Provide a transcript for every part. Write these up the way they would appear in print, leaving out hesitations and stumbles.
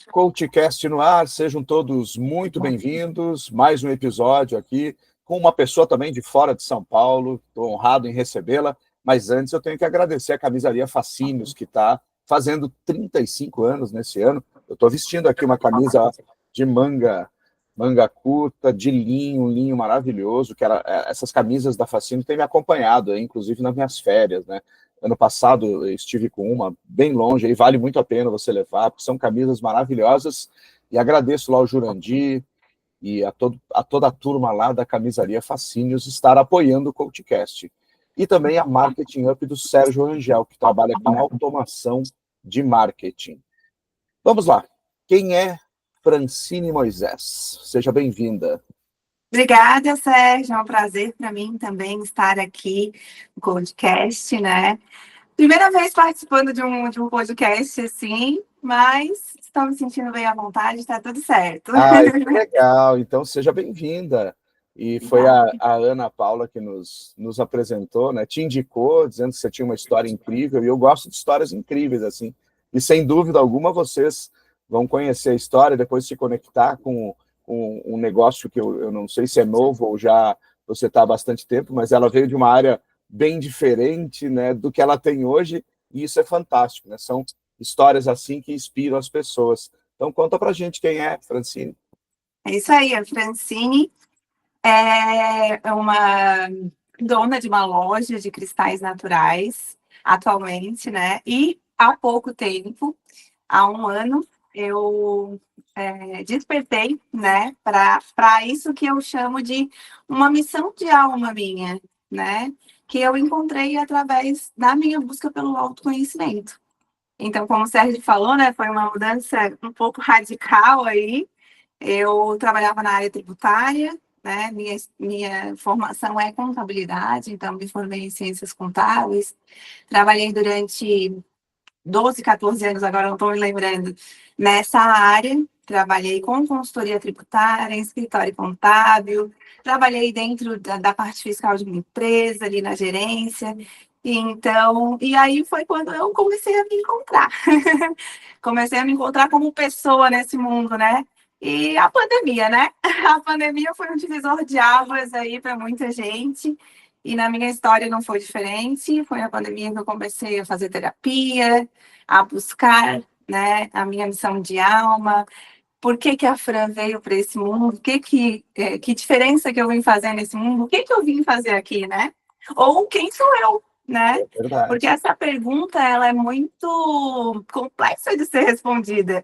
CoachCast no ar, sejam todos muito bem-vindos. Mais um episódio aqui com uma pessoa também de fora de São Paulo. Estou honrado em recebê-la, mas antes eu tenho que agradecer a Camisaria Fascínios, que está fazendo 35 anos nesse ano. Eu estou vestindo aqui uma camisa de manga curta, de linho, um linho maravilhoso, que essas camisas da Fascínios têm me acompanhado, inclusive nas minhas férias, né? Ano passado eu estive com uma bem longe, aí vale muito a pena você levar, porque são camisas maravilhosas, e agradeço lá ao Jurandir e a toda a turma lá da Camisaria Fascínios estar apoiando o CoachCast. E também a Marketing Up do Sérgio Rangel, que trabalha com automação de marketing. Vamos lá. Quem é Francine Moisés? Seja bem-vinda. Obrigada, Sérgio. É um prazer para mim também estar aqui no podcast, né? Primeira vez participando de um podcast, assim, mas estou me sentindo bem à vontade, está tudo certo. Que legal. Então, seja bem-vinda. E foi a Ana Paula que nos apresentou, né? Te indicou, dizendo que você tinha uma história incrível, e eu gosto de histórias incríveis, assim. E, sem dúvida alguma, vocês vão conhecer a história, depois se conectar com um negócio que eu não sei se é novo ou já você está há bastante tempo, mas ela veio de uma área bem diferente, né, do que ela tem hoje, e isso é fantástico, né? São histórias assim que inspiram as pessoas. Então, conta pra gente quem é Francine. É isso aí, a Francine é uma dona de uma loja de cristais naturais, atualmente, né? E há pouco tempo, há um ano, eu despertei, né, para isso que eu chamo de uma missão de alma minha, né? Que eu encontrei através da minha busca pelo autoconhecimento. Então, como o Sérgio falou, né, foi uma mudança um pouco radical aí. Eu trabalhava na área tributária, né? Minha formação é contabilidade, então me formei em ciências contábeis. Trabalhei durante 12, 14 anos, agora não estou me lembrando, nessa área. Trabalhei com consultoria tributária, em escritório contábil, trabalhei dentro da parte fiscal de uma empresa, ali na gerência. Então, e aí foi quando eu comecei a me encontrar. Comecei a me encontrar como pessoa nesse mundo, né? E a pandemia, né? A pandemia foi um divisor de águas aí para muita gente. E na minha história não foi diferente. Foi na pandemia que eu comecei a fazer terapia, a buscar, né, a minha missão de alma. Por que que a Fran veio para esse mundo? Que diferença que eu vim fazer nesse mundo? O que que eu vim fazer aqui, né? Ou quem sou eu, né? É verdade. Porque essa pergunta, ela é muito complexa de ser respondida.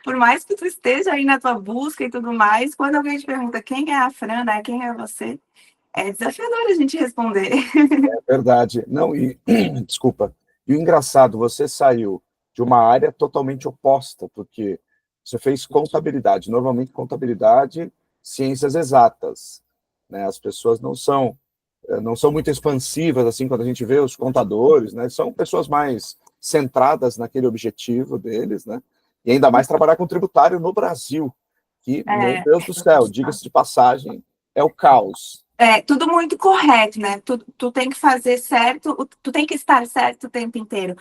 Por mais que tu esteja aí na tua busca e tudo mais, quando alguém te pergunta quem é a Fran, né? Quem é você? É desafiador a gente responder. É verdade. Não, e desculpa. E o engraçado, você saiu de uma área totalmente oposta, porque você fez contabilidade. Normalmente, contabilidade, ciências exatas, né? As pessoas não são muito expansivas, assim, quando a gente vê os contadores, né? São pessoas mais centradas naquele objetivo deles, né? E ainda mais trabalhar com tributário no Brasil, que, meu Deus do céu, diga-se de passagem, é o caos. É tudo muito correto, né? Tu tem que fazer certo, tu tem que estar certo o tempo inteiro.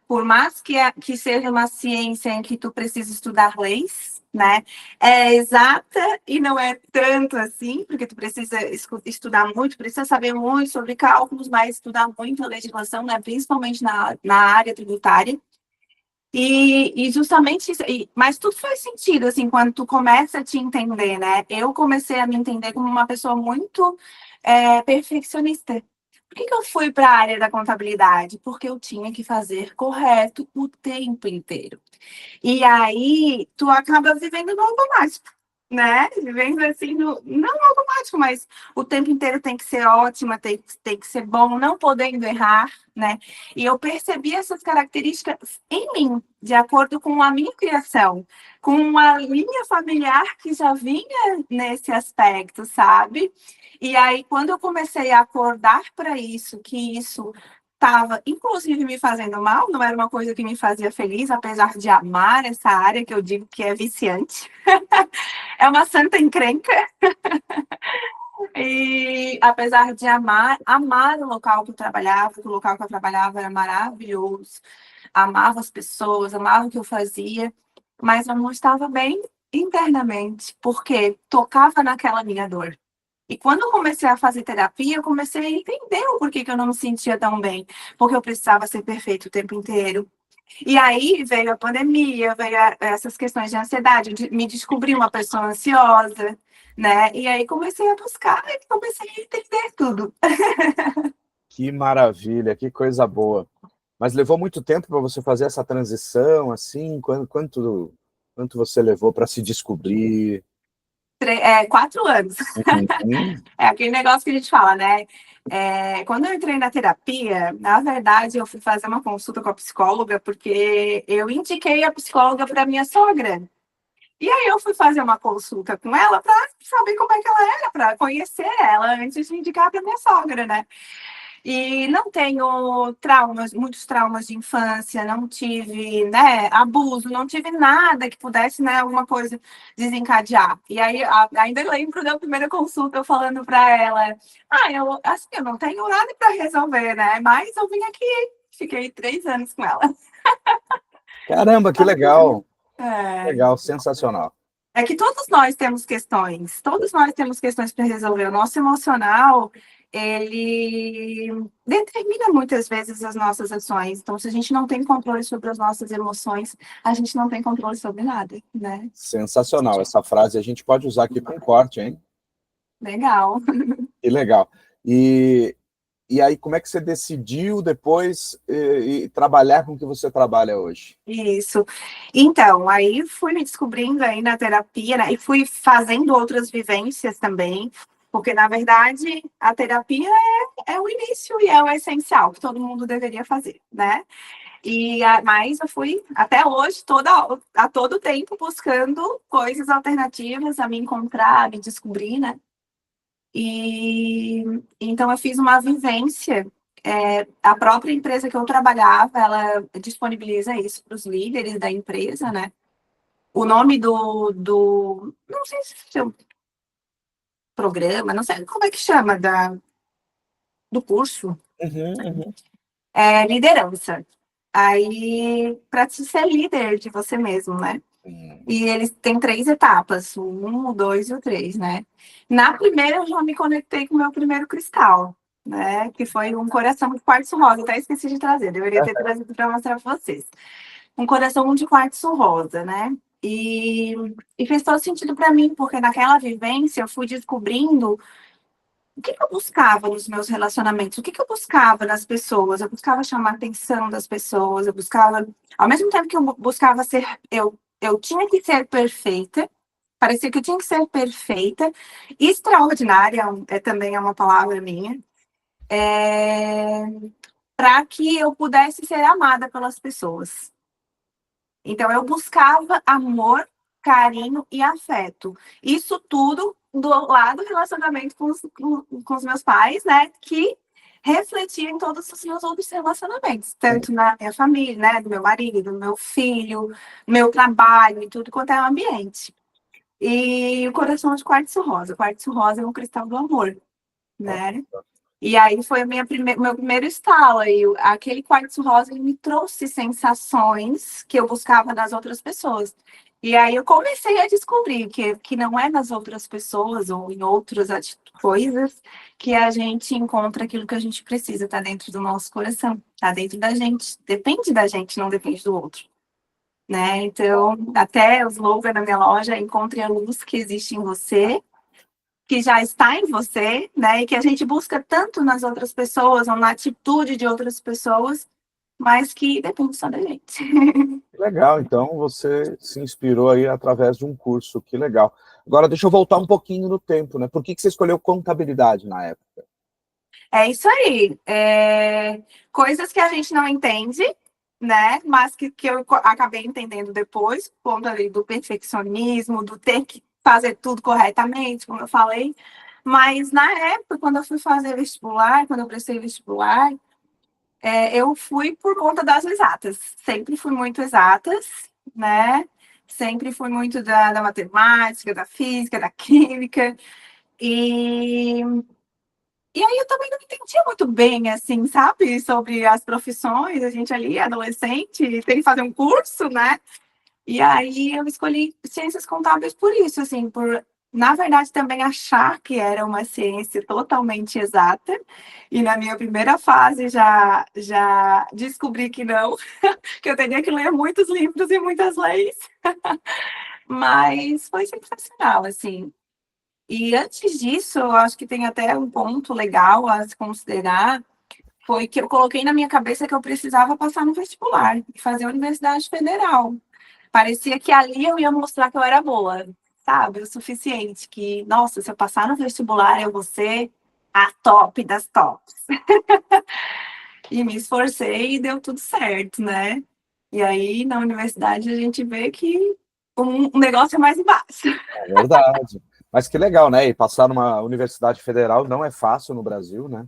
Por mais que seja uma ciência em que tu precisa estudar leis, né? É exata e não é tanto assim, porque tu precisa estudar muito, precisa saber muito sobre cálculos, mas estudar muito a legislação, né? Principalmente na área tributária. E justamente isso, mas tudo faz sentido, assim, quando tu começa a te entender, né? Eu comecei a me entender como uma pessoa muito perfeccionista. Por que eu fui para a área da contabilidade? Porque eu tinha que fazer correto o tempo inteiro. E aí, tu acaba vivendo no automático, né? Vivendo assim, não no automático, mas o tempo inteiro tem que ser ótima, tem que ser bom, não podendo errar, né? E eu percebi essas características em mim, de acordo com a minha criação, com uma linha familiar que já vinha nesse aspecto, sabe? E aí, quando eu comecei a acordar para isso, que isso estava, inclusive, me fazendo mal, não era uma coisa que me fazia feliz, apesar de amar essa área, que eu digo que é viciante. É uma santa encrenca. E apesar de amar o local que eu trabalhava, que o local que eu trabalhava era maravilhoso, amava as pessoas, amava o que eu fazia, mas eu não estava bem internamente, porque tocava naquela minha dor. E quando eu comecei a fazer terapia, eu comecei a entender o porquê que eu não me sentia tão bem, porque eu precisava ser perfeito o tempo inteiro. E aí veio a pandemia, essas questões de ansiedade, me descobri uma pessoa ansiosa, né? E aí comecei a buscar e comecei a entender tudo. Que maravilha, que coisa boa. Mas levou muito tempo para você fazer essa transição, assim? Quanto você levou para se descobrir? 4 anos. Uhum. É aquele negócio que a gente fala, né? Quando eu entrei na terapia, na verdade, eu fui fazer uma consulta com a psicóloga porque eu indiquei a psicóloga para minha sogra. E aí eu fui fazer uma consulta com ela para saber como é que ela era, para conhecer ela antes de indicar para minha sogra, né? E não tenho traumas, muitos traumas de infância, não tive, né, abuso, não tive nada que pudesse, né, alguma coisa desencadear. E aí, ainda lembro da primeira consulta eu falando para ela, eu, assim, eu não tenho nada para resolver, né, mas eu vim aqui, fiquei 3 anos com ela. Caramba, que legal! É. Legal, sensacional. É que todos nós temos questões para resolver. O nosso emocional, ele determina muitas vezes as nossas ações. Então, se a gente não tem controle sobre as nossas emoções, a gente não tem controle sobre nada, né? Sensacional. Essa frase a gente pode usar aqui com corte, hein? Legal. Que legal. E aí, como é que você decidiu depois trabalhar com o que você trabalha hoje? Isso. Então, aí fui me descobrindo aí na terapia, né? E fui fazendo outras vivências também, porque, na verdade, a terapia é o início e é o essencial que todo mundo deveria fazer, né? Mas eu fui até hoje a todo tempo buscando coisas alternativas a me encontrar, a me descobrir, né? E então eu fiz uma vivência. A própria empresa que eu trabalhava, ela disponibiliza isso para os líderes da empresa, né? O nome não sei se é um programa, não sei como é que chama do curso, Uhum, uhum. é liderança. Aí, para ser líder de você mesmo, né? Hum. E eles têm 3 etapas, o 1, o 2 e o 3, né? Na primeira, eu já me conectei com o meu primeiro cristal, né? Que foi um coração de quartzo rosa. Até esqueci de trazer, deveria ter trazido para mostrar para vocês. Um coração de quartzo rosa, né? E fez todo sentido para mim, porque naquela vivência eu fui descobrindo o que eu buscava nos meus relacionamentos, o que eu buscava nas pessoas. Eu buscava chamar a atenção das pessoas, eu buscava, ao mesmo tempo que eu buscava ser, eu tinha que ser perfeita, parecia que eu tinha que ser perfeita, extraordinária, também é uma palavra minha, para que eu pudesse ser amada pelas pessoas. Então, eu buscava amor, carinho e afeto. Isso tudo do lado do relacionamento com os meus pais, né? Que refletia em todos os meus outros relacionamentos, tanto na minha família, né? Do meu marido, do meu filho, meu trabalho e tudo quanto é o ambiente. E o coração de quartzo rosa. O quartzo rosa é um cristal do amor, né? E aí foi meu primeiro estalo. E aquele quartzo rosa ele me trouxe sensações que eu buscava nas outras pessoas. E aí eu comecei a descobrir que não é nas outras pessoas ou em outras coisas que a gente encontra aquilo que a gente precisa, está dentro do nosso coração, está dentro da gente. Depende da gente, não depende do outro. Né? Então, até o slogan na minha loja, encontre a luz que existe em você, que já está em você, né? E que a gente busca tanto nas outras pessoas ou na atitude de outras pessoas, mas que depende só da gente. Que legal, então você se inspirou aí através de um curso, que legal. Agora deixa eu voltar um pouquinho no tempo, né? Por que você escolheu contabilidade na época? É isso aí. Coisas que a gente não entende, né? Mas que eu acabei entendendo depois, por conta ali do perfeccionismo, do ter que fazer tudo corretamente, como eu falei. Mas na época, quando eu fui fazer vestibular, quando eu prestei vestibular, eu fui por conta das exatas. Sempre fui muito exatas, né? Sempre fui muito da matemática, da física, da química. E, e aí eu também não entendia muito bem, assim, sabe? Sobre as profissões. A gente ali, adolescente, tem que fazer um curso, né? E aí eu escolhi ciências contábeis por isso, assim, por, na verdade, também achar que era uma ciência totalmente exata. E na minha primeira fase já descobri que não, que eu teria que ler muitos livros e muitas leis. Mas foi sensacional, assim. E antes disso, eu acho que tem até um ponto legal a se considerar, foi que eu coloquei na minha cabeça que eu precisava passar no vestibular e fazer a Universidade Federal. Parecia que ali eu ia mostrar que eu era boa, sabe? O suficiente, que, nossa, se eu passar no vestibular, eu vou ser a top das tops. E me esforcei e deu tudo certo, né? E aí, na universidade, a gente vê que o negócio é mais embaixo. É verdade. Mas que legal, né? E passar numa universidade federal não é fácil no Brasil, né?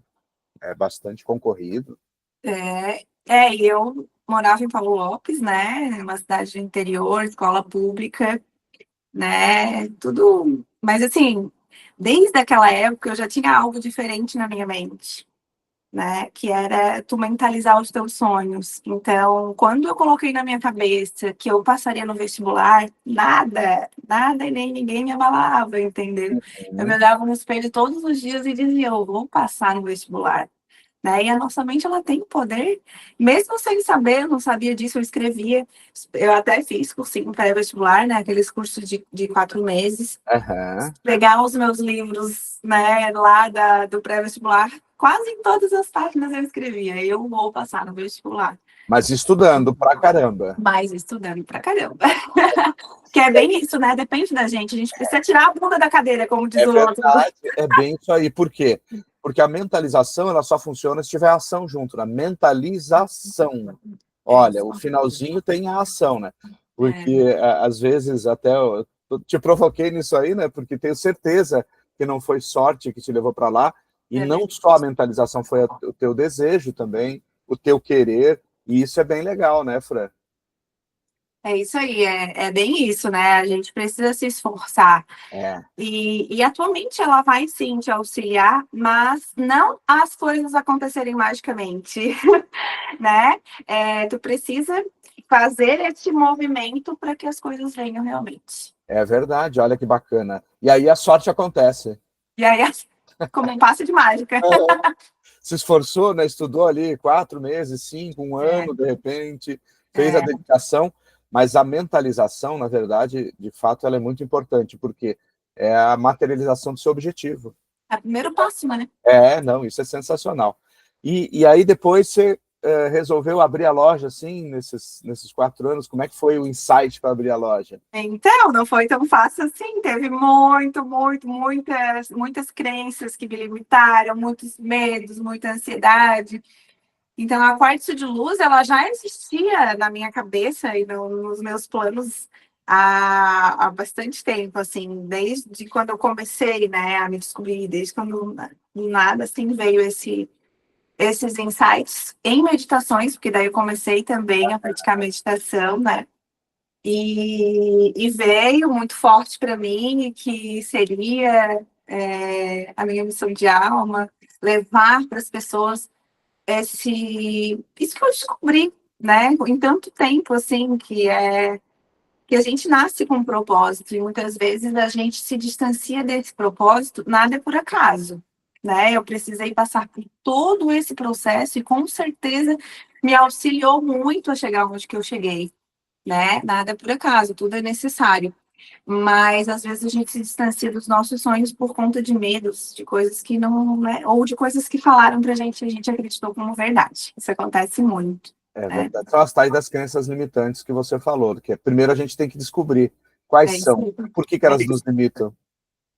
É bastante concorrido. E eu morava em Paulo Lopes, né? Uma cidade do interior, escola pública, né? Tudo. Mas assim, desde aquela época eu já tinha algo diferente na minha mente, né? Que era tu mentalizar os teus sonhos. Então, quando eu coloquei na minha cabeça que eu passaria no vestibular, nada e nem ninguém me abalava, entendeu? Eu me Uhum. olhava no espelho todos os dias e dizia, eu vou passar no vestibular. Né? E a nossa mente ela tem poder, mesmo sem saber, eu não sabia disso, eu escrevia, eu até fiz cursinho pré-vestibular, né? Aqueles cursos de 4 meses, Aham. pegar os meus livros, né, lá do pré-vestibular, quase em todas as páginas eu escrevia, eu vou passar no vestibular, Mas estudando pra caramba. mas estudando pra caramba. Que é bem isso, né? Depende da gente, a gente precisa tirar a bunda da cadeira, como diz É o outro. verdade, é bem isso aí. Por quê? Porque a mentalização ela só funciona se tiver ação junto, na mentalização. É Olha, isso. o finalzinho tem a ação, né? É, Porque às vezes até eu te provoquei nisso aí, né? Porque tenho certeza que não foi sorte que te levou para lá, e é não verdade. só a mentalização, foi o teu desejo também, o teu querer, e isso é bem legal, né, Fran? É isso aí, é bem isso, né? A gente precisa se esforçar. É, E atualmente ela vai sim te auxiliar, mas não as coisas acontecerem magicamente, né? Tu precisa fazer esse movimento para que as coisas venham realmente. é verdade, olha que bacana. E aí a sorte acontece. E aí, como um passe de mágica. Se esforçou, né? Estudou ali 4 meses, 5, um É, ano, de repente, fez a é, dedicação, mas a mentalização, na verdade, de fato, ela é muito importante, porque é a materialização do seu objetivo. é o primeiro passo, né? É, não, isso é sensacional. E aí depois você resolveu abrir a loja, assim, nesses 4 anos, como é que foi o insight para abrir a loja? Então, não foi tão fácil assim. Teve muitas crenças que me limitaram, muitos medos, muita ansiedade. Então, a quartzo de luz, ela já existia na minha cabeça e nos meus planos há bastante tempo, assim, desde quando eu comecei, né, a me descobrir, desde quando do nada, assim, veio esses insights em meditações, porque daí eu comecei também a praticar meditação, né, e veio muito forte para mim que seria a minha missão de alma, levar para as pessoas isso que eu descobri, né, em tanto tempo, assim, que a gente nasce com um propósito e muitas vezes a gente se distancia desse propósito, nada é por acaso, né? Eu precisei passar por todo esse processo e com certeza me auxiliou muito a chegar onde que eu cheguei, né? Nada é por acaso, tudo é necessário. Mas às vezes a gente se distancia dos nossos sonhos por conta de medos, de coisas que não, né? Ou de coisas que falaram pra gente e a gente acreditou como verdade. Isso acontece muito, É né? verdade. São as tais das crenças limitantes que você falou, que primeiro a gente tem que descobrir quais É isso são, aí. por que É elas isso. nos limitam.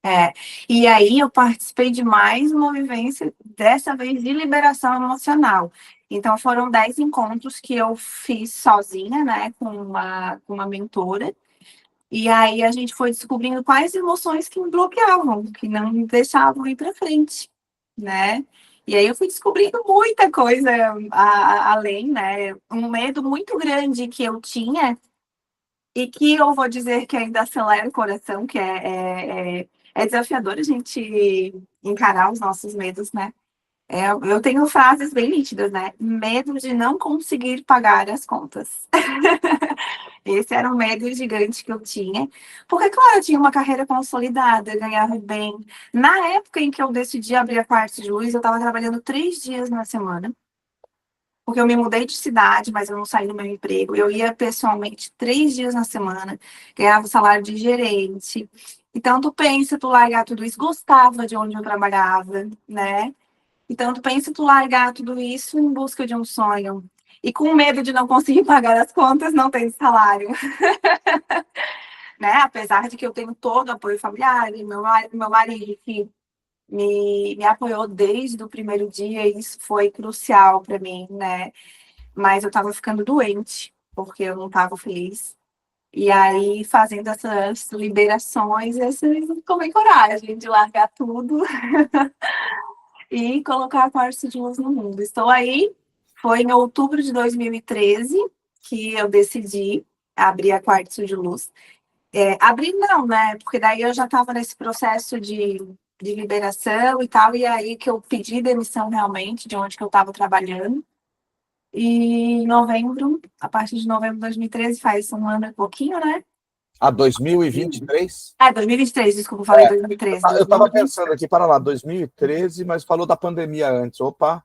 É. E aí eu participei de mais uma vivência, dessa vez de liberação emocional. Então foram 10 encontros que eu fiz sozinha, né, com uma mentora. E aí a gente foi descobrindo quais emoções que me bloqueavam, que não me deixavam ir para frente, né? E aí eu fui descobrindo muita coisa além, né? Um medo muito grande que eu tinha e que eu vou dizer que ainda acelera o coração, que é desafiador a gente encarar os nossos medos, né? Eu tenho frases bem nítidas, né? Medo de não conseguir pagar as contas. Esse era um medo gigante que eu tinha. Porque, claro, eu tinha uma carreira consolidada, ganhava bem. Na época em que eu decidi abrir a Quartzo de Luz, eu estava trabalhando 3 dias na semana. Porque eu me mudei de cidade, mas eu não saí do meu emprego. Eu ia pessoalmente 3 dias na semana, ganhava o salário de gerente. Então, tu pensa, tu largar tudo isso, gostava de onde eu trabalhava, né? Então, tu pensa tu largar tudo isso em busca de um sonho. E com medo de não conseguir pagar as contas, não tem salário, né? Apesar de que eu tenho todo o apoio familiar, e meu marido que me apoiou desde o primeiro dia, e isso foi crucial para mim, né? Mas eu estava ficando doente, porque eu não estava feliz. E aí, fazendo essas liberações, tomei coragem de largar tudo e colocar a Quartzo de Luz no mundo. Estou aí, foi em outubro de 2013 que eu decidi abrir a Quartzo de Luz. Abrir não, né? Porque daí eu já estava nesse processo de liberação e tal, e aí que eu pedi demissão realmente de onde que eu estava trabalhando. E em novembro, a partir de novembro de 2013, faz um ano e pouquinho, né? 2023? 2023, desculpa, falei É, 2013. eu estava 2020, pensando aqui, para lá, 2013, mas falou da pandemia antes. Opa,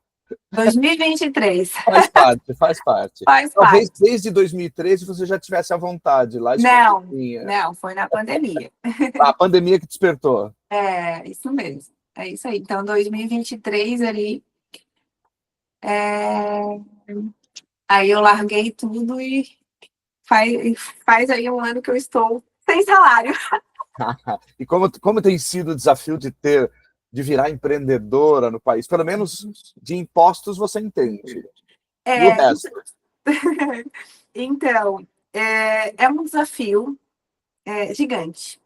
2023, faz parte, faz parte. faz Talvez parte. desde 2013 você já tivesse à vontade, lá Não, escondidinha. não, foi na pandemia. A pandemia que despertou. É, isso mesmo. É isso aí. Então, 2023 ali, é, aí eu larguei tudo e faz, faz aí um ano que eu estou sem salário. E como tem sido o desafio de virar empreendedora no país? Pelo menos de impostos você entende. E o É, resto? então, é um desafio gigante.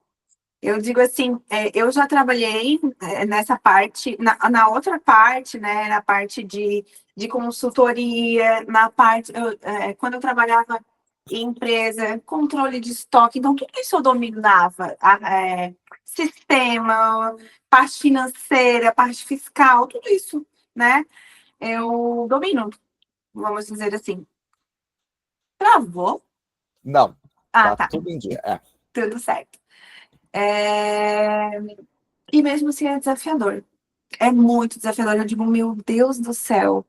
Eu digo assim, eu já trabalhei nessa parte, na outra parte, né, na parte de consultoria, na parte, quando eu trabalhava em empresa, controle de estoque, então tudo isso eu dominava, sistema, parte financeira, parte fiscal, tudo isso, né, eu domino, vamos dizer assim. Travou? Não, Ah, tá tá, tudo em dia. É. tudo certo. É, E mesmo assim é desafiador. É muito desafiador. Eu digo, meu Deus do céu,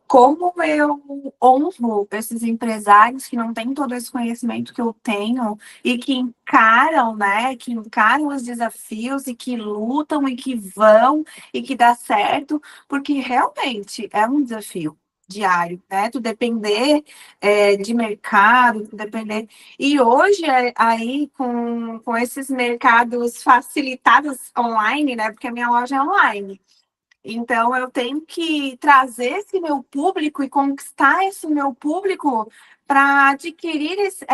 como eu honro esses empresários que não têm todo esse conhecimento que eu tenho e que encaram, né? Que encaram os desafios e que lutam e que vão e que dá certo, porque realmente é um desafio diário, né? Tu depender de mercado, tu depender. E hoje, aí, com esses mercados facilitados online, né? Porque a minha loja é online. Então, eu tenho que trazer esse meu público e conquistar esse meu público para adquirir esse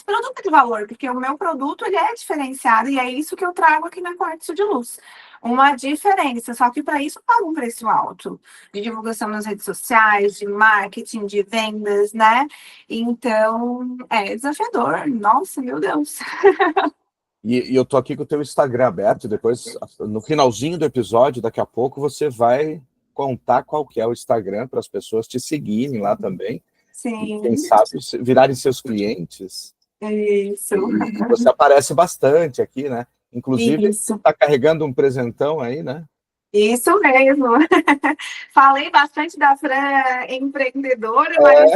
produto de valor, porque o meu produto ele é diferenciado e é isso que eu trago aqui na Quartzo de Luz. Uma diferença, só que para isso eu pago um preço alto de divulgação nas redes sociais, de marketing, de vendas, né? Então, é desafiador. Nossa, meu Deus. E eu tô aqui com o teu Instagram aberto, depois, no finalzinho do episódio, daqui a pouco, você vai contar qual que é o Instagram para as pessoas te seguirem lá também, e quem Sim, sabe virarem seus clientes. isso. E você aparece bastante aqui, né? Inclusive, Isso. está carregando um presentão aí, né? Isso mesmo. Falei bastante da Fran empreendedora, mas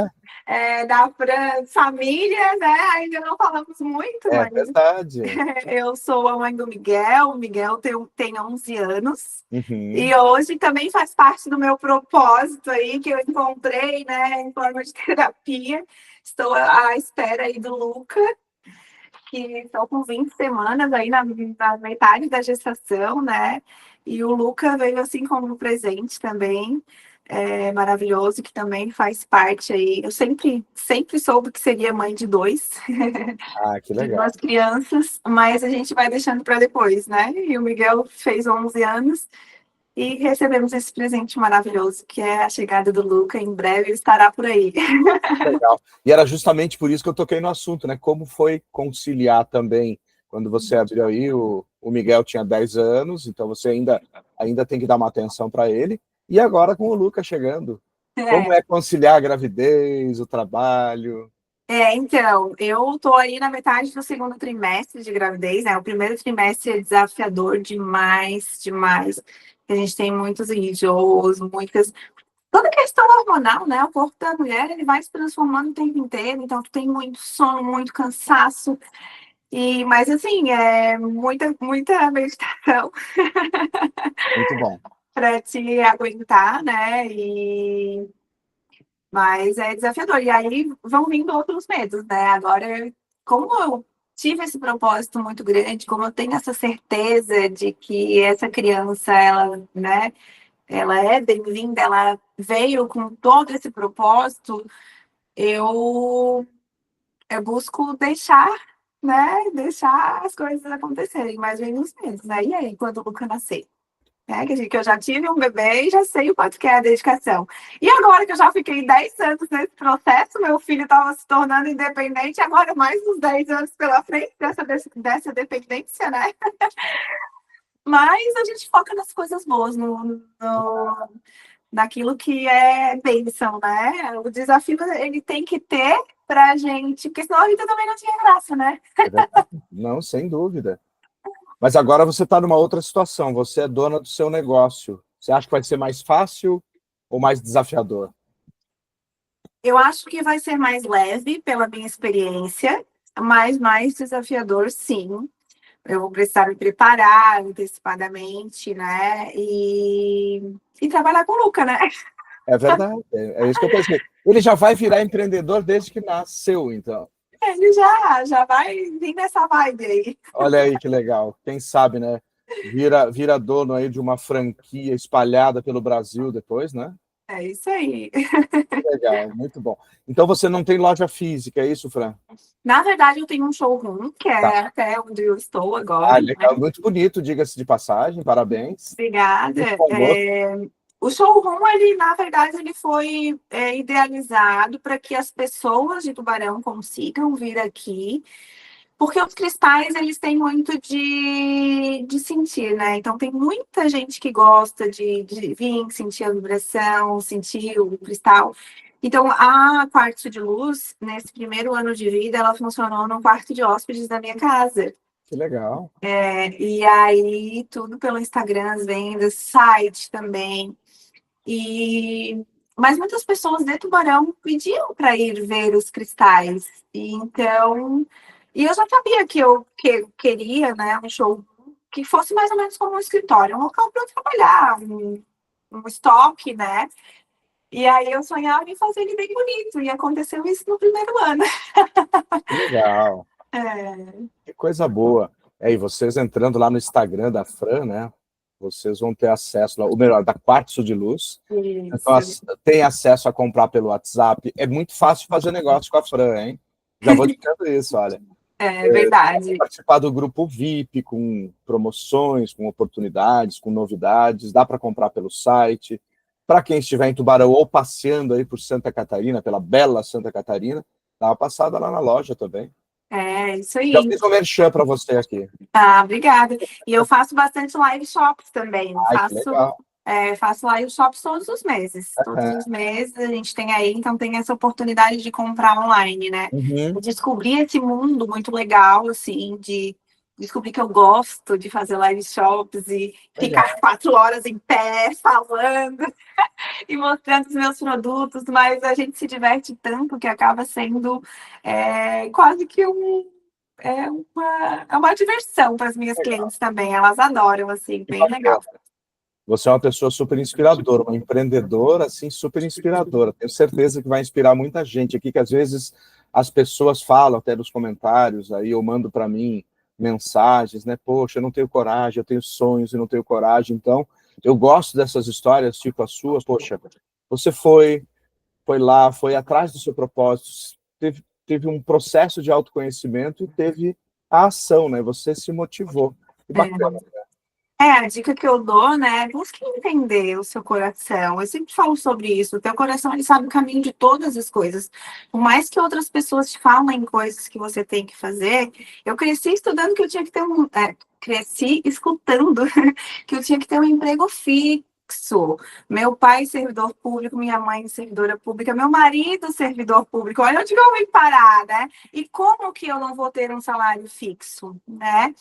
É, da Fran família, né? Ainda não falamos muito, é mas verdade. eu sou a mãe do Miguel. O Miguel tem 11 anos. Uhum. E hoje também faz parte do meu propósito aí, que eu encontrei, né, em forma de terapia. Estou à espera aí do Luca, que estou com 20 semanas aí na metade da gestação, né? E o Luca veio assim como um presente também, maravilhoso, que também faz parte aí. Eu sempre soube que seria mãe de dois, Ah, que de duas legal. crianças, mas a gente vai deixando para depois, né? E o Miguel fez 11 anos e recebemos esse presente maravilhoso, que é a chegada do Luca. Em breve ele estará por aí. Legal. E era justamente por isso que eu toquei no assunto, né? Como foi conciliar também, quando você abriu aí, o Miguel tinha 10 anos, então você ainda tem que dar uma atenção para ele, e agora com o Lucas chegando. Como É. é conciliar a gravidez, o trabalho? Então, eu tô aí na metade do segundo trimestre de gravidez, né? O primeiro trimestre é desafiador demais, demais. A gente tem muitos enjoos, muitas... Toda questão hormonal, né? O corpo da mulher, ele vai se transformando o tempo inteiro, então tu tem muito sono, muito cansaço. Mas assim, é muita meditação Muito bom. para te aguentar, né? Mas é desafiador. E aí vão vindo outros medos, né? Agora, como eu tive esse propósito muito grande, como eu tenho essa certeza de que essa criança, ela, né, ela é bem-vinda, ela veio com todo esse propósito, eu, eu busco deixar, né, deixar as coisas acontecerem, mas vem os medos, né? E aí, quando o Luca nascer? Né? Que eu já tive um bebê e já sei o quanto que é a dedicação. E agora que eu já fiquei 10 anos nesse processo, meu filho estava se tornando independente, agora mais uns 10 anos pela frente dessa dependência, né? Mas a gente foca nas coisas boas, naquilo que é bênção, né? O desafio ele tem que ter pra gente, porque senão a vida também não tinha graça, né? É verdade. Não, sem dúvida. Mas agora você está numa outra situação, você é dona do seu negócio. Você acha que vai ser mais fácil ou mais desafiador? Eu acho que vai ser mais leve pela minha experiência, mas mais desafiador, sim. Eu vou precisar me preparar antecipadamente, né? E trabalhar com o Luca, né? É verdade, é isso que eu pensei. Ele já vai virar empreendedor desde que nasceu, então. Ele já vai vir nessa vibe aí. Olha aí que legal. Quem sabe, né? Vira dono aí de uma franquia espalhada pelo Brasil depois, né? É isso aí. Legal, muito bom. Então você não tem loja física, é isso, Fran? Na verdade, eu tenho um showroom, que Tá. é até onde eu estou Ah, agora, né? legal, muito bonito, diga-se de passagem, parabéns. Obrigada. Muito bom gosto. O showroom, ele, na verdade, ele foi idealizado para que as pessoas de Tubarão consigam vir aqui, porque os cristais, eles têm muito de sentir, né? Então, tem muita gente que gosta de vir, sentir a vibração, sentir o cristal. Então, a Quartzo de Luz, nesse primeiro ano de vida, ela funcionou no quarto de hóspedes da minha casa. Que legal. E aí, tudo pelo Instagram, as vendas, site também. E... Mas muitas pessoas de Tubarão pediam para ir ver os cristais. E eu já sabia que eu queria, né, um show que fosse mais ou menos como um escritório, um local para eu trabalhar, um estoque, né? E aí eu sonhava em fazer ele bem bonito, e aconteceu isso no primeiro ano. Que legal. É, Que coisa boa. E vocês entrando lá no Instagram da Fran, né? Vocês vão ter acesso, ou melhor, da Quartzo de Luz. Então, isso. tem acesso a comprar pelo WhatsApp. É muito fácil fazer negócio com a Fran, hein? Já vou dizendo isso, olha. É verdade. Participar do grupo VIP, com promoções, com oportunidades, com novidades. Dá para comprar pelo site. Para quem estiver em Tubarão ou passeando aí por Santa Catarina, pela bela Santa Catarina, dá uma passada lá na loja também. É isso Já aí. fiz um merchan para você aqui. Ah, obrigada. E eu faço bastante live shops também. Ai, que legal. Faço live shops todos os meses. Todos É. os meses a gente tem aí, então tem essa oportunidade de comprar online, né? Uhum. Eu descobri esse mundo muito legal, assim, de descobrir que eu gosto de fazer live shops e Legal. ficar 4 horas em pé falando e mostrando os meus produtos, mas a gente se diverte tanto que acaba sendo quase que é uma diversão para as minhas clientes também. Elas adoram, assim, Que bem legal. bacana. Você é uma pessoa super inspiradora, uma empreendedora, assim, super inspiradora. Tenho certeza que vai inspirar muita gente aqui, que às vezes as pessoas falam até nos comentários, aí eu mando para mim mensagens, né? Poxa, eu não tenho coragem, eu tenho sonhos e não tenho coragem. Então, eu gosto dessas histórias, tipo a sua. Poxa, você foi lá, foi atrás do seu propósito, teve um processo de autoconhecimento e teve a ação, né? Você se motivou. Que bacana. A dica que eu dou, né, busque entender o seu coração. Eu sempre falo sobre isso. O teu coração, ele sabe o caminho de todas as coisas. Por mais que outras pessoas te falem coisas que você tem que fazer, eu cresci estudando que eu tinha que ter cresci escutando que eu tinha que ter um emprego fixo, fixo. Meu pai, servidor público, minha mãe, servidora pública, meu marido, servidor público. Olha onde que eu vim parar, né? E como que eu não vou ter um salário fixo, né?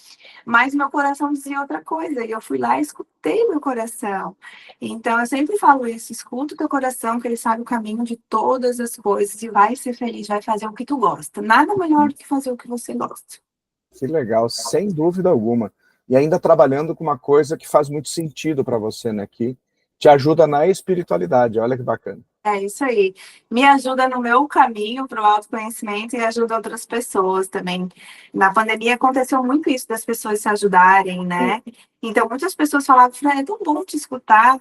Mas meu coração dizia outra coisa, e eu fui lá e escutei meu coração. Então, eu sempre falo isso, escuta o teu coração, que ele sabe o caminho de todas as coisas, e vai ser feliz, vai fazer o que tu gosta. Nada melhor do que fazer o que você gosta. Que legal, sem dúvida alguma. E ainda trabalhando com uma coisa que faz muito sentido para você, né? Que te ajuda na espiritualidade. Olha que bacana. É isso aí. Me ajuda no meu caminho para o autoconhecimento e ajuda outras pessoas também. Na pandemia aconteceu muito isso das pessoas se ajudarem, né? Então, muitas pessoas falavam, Fran, é tão bom te escutar.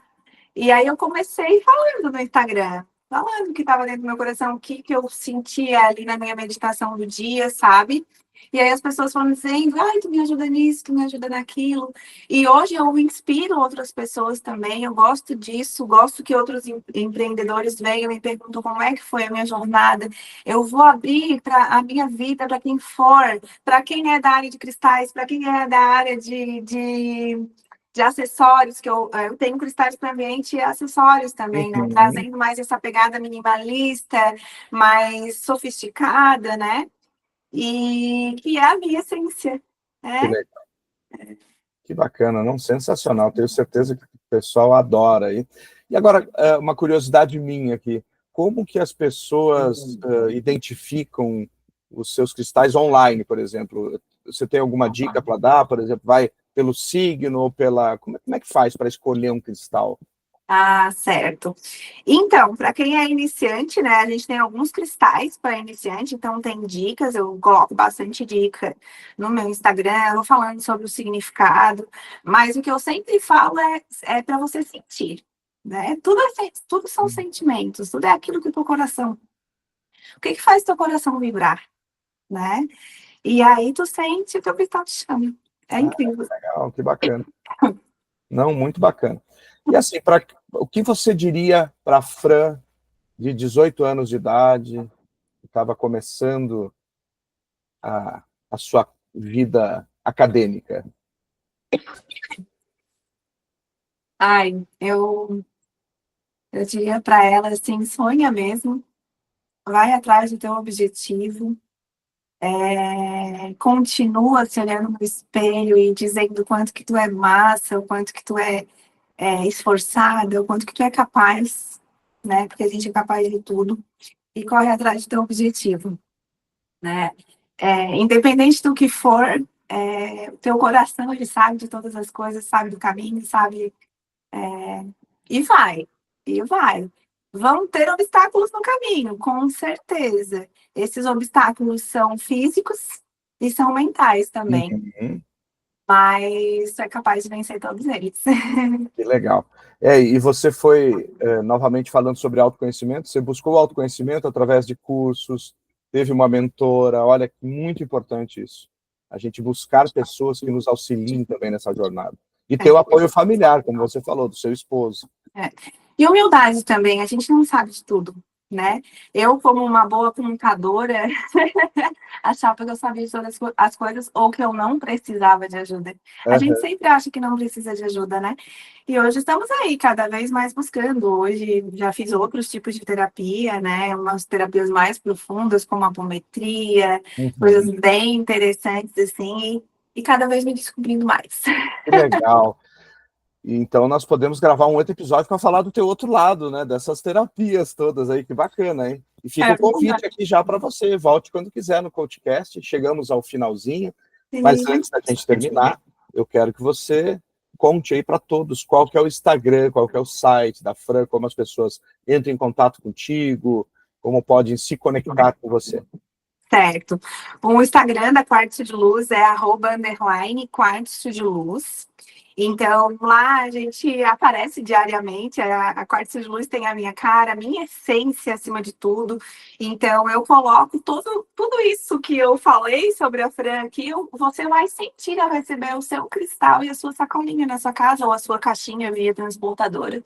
E aí eu comecei falando no Instagram, falando o que estava dentro do meu coração, o que eu sentia ali na minha meditação do dia, sabe? E aí as pessoas foram dizendo, ai, tu me ajuda nisso, tu me ajuda naquilo. E hoje eu inspiro outras pessoas também, eu gosto disso, gosto que outros empreendedores venham e perguntam como é que foi a minha jornada. Eu vou abrir para a minha vida para quem for, para quem é da área de cristais, para quem é da área de acessórios, que eu tenho cristais para ambiente e acessórios também, né? Trazendo mais essa pegada minimalista, mais sofisticada, né? E que é a minha essência, Que né? legal. Que bacana, não? Sensacional. Tenho certeza que o pessoal adora aí. E agora, uma curiosidade minha aqui. Como que as pessoas identificam os seus cristais online, por exemplo? Você tem alguma dica para dar? Por exemplo, vai pelo signo ou pela... Como é que faz para escolher um cristal? Ah, certo. Então, para quem é iniciante, né, a gente tem alguns cristais para iniciante, então tem dicas, eu coloco bastante dica no meu Instagram, eu vou falando sobre o significado, mas o que eu sempre falo é para você sentir, né? Tudo são sentimentos, tudo é aquilo que o teu coração. O que faz teu coração vibrar, né? E aí tu sente o teu cristal te chama. É incrível. Legal, que bacana. Não, muito bacana. E assim, o que você diria para a Fran, de 18 anos de idade, que estava começando a sua vida acadêmica? Ai, eu diria para ela assim, sonha mesmo, vai atrás do teu objetivo, continua se olhando no espelho e dizendo o quanto que tu é massa, o quanto que tu é esforçada, o quanto que tu é capaz, né? Porque a gente é capaz de tudo e corre atrás do teu objetivo, né? Independente do que for, o teu coração ele sabe de todas as coisas, sabe do caminho, sabe e vai, e vai. Vão ter obstáculos no caminho, com certeza. Esses obstáculos são físicos e são mentais também, Uhum, mas é capaz de vencer todos eles. que legal. E você foi, novamente falando sobre autoconhecimento, você buscou o autoconhecimento através de cursos, teve uma mentora, olha, muito importante isso. A gente buscar pessoas que nos auxiliem também nessa jornada. E ter o apoio familiar, como você falou, do seu esposo. É. E humildade também, a gente não sabe de tudo, né? Eu, como uma boa comunicadora, achava que eu sabia de todas as coisas ou que eu não precisava de ajuda. A gente Uhum. sempre acha que não precisa de ajuda, né? E hoje estamos aí, cada vez mais buscando. Hoje já fiz outros tipos de terapia, né? Umas terapias mais profundas, como a apometria, coisas bem interessantes, assim, e cada vez me descobrindo mais. Que legal. Então, nós podemos gravar um outro episódio para falar do teu outro lado, né? Dessas terapias todas aí, que bacana, hein? E fica o convite aqui já para você. Volte quando quiser no podcast. Chegamos ao finalzinho, mas antes da gente terminar, eu quero que você conte aí para todos qual que é o Instagram, qual que é o site da Fran, como as pessoas entram em contato contigo, como podem se conectar com você. Certo. O Instagram da Quartzo de Luz é @_Quartzo de Luz. Então, lá a gente aparece diariamente. A Quartzo de Luz tem a minha cara, a minha essência acima de tudo. Então, eu coloco tudo isso que eu falei sobre a Fran aqui. Você vai sentir ao receber o seu cristal e a sua sacolinha na sua casa ou a sua caixinha via transportadora.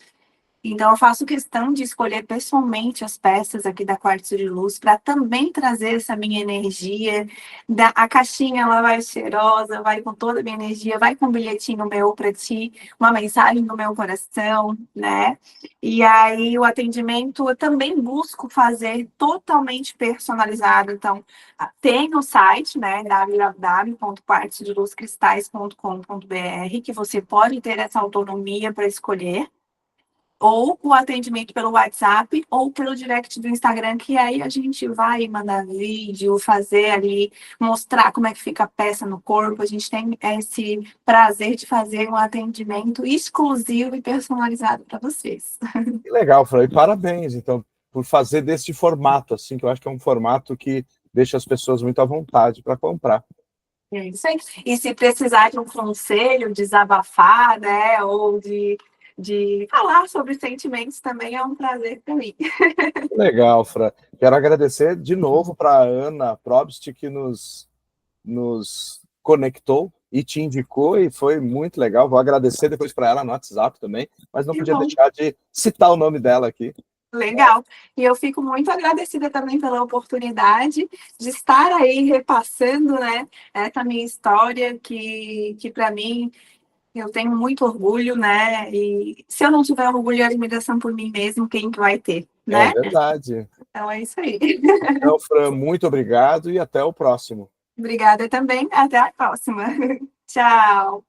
Então, eu faço questão de escolher pessoalmente as peças aqui da Quartzo de Luz para também trazer essa minha energia. A caixinha ela vai cheirosa, vai com toda a minha energia, vai com um bilhetinho meu para ti, uma mensagem do meu coração, né? E aí, o atendimento eu também busco fazer totalmente personalizado. Então, tem no site, né, www.quartzodiluzcristais.com.br, que você pode ter essa autonomia para escolher ou o atendimento pelo WhatsApp, ou pelo direct do Instagram, que aí a gente vai mandar vídeo, fazer ali, mostrar como é que fica a peça no corpo. A gente tem esse prazer de fazer um atendimento exclusivo e personalizado para vocês. Que legal, Fran, e parabéns, então, por fazer desse formato, assim, que eu acho que é um formato que deixa as pessoas muito à vontade para comprar. É isso aí. E se precisar de um conselho, desabafar, né, ou de falar sobre sentimentos também é um prazer para mim. Legal, Fran. Quero agradecer de novo para a Ana Probst, que nos conectou e te indicou, e foi muito legal. Vou agradecer depois para ela no WhatsApp também, mas não Que podia bom. deixar de citar o nome dela aqui. Legal. E eu fico muito agradecida também pela oportunidade de estar aí repassando, né, essa minha história, que para mim, eu tenho muito orgulho, né? E se eu não tiver orgulho e admiração por mim mesmo, quem que vai ter, É né? verdade. Então é isso aí. Então, Fran, muito obrigado e até o próximo. Obrigada também. Até a próxima. Tchau.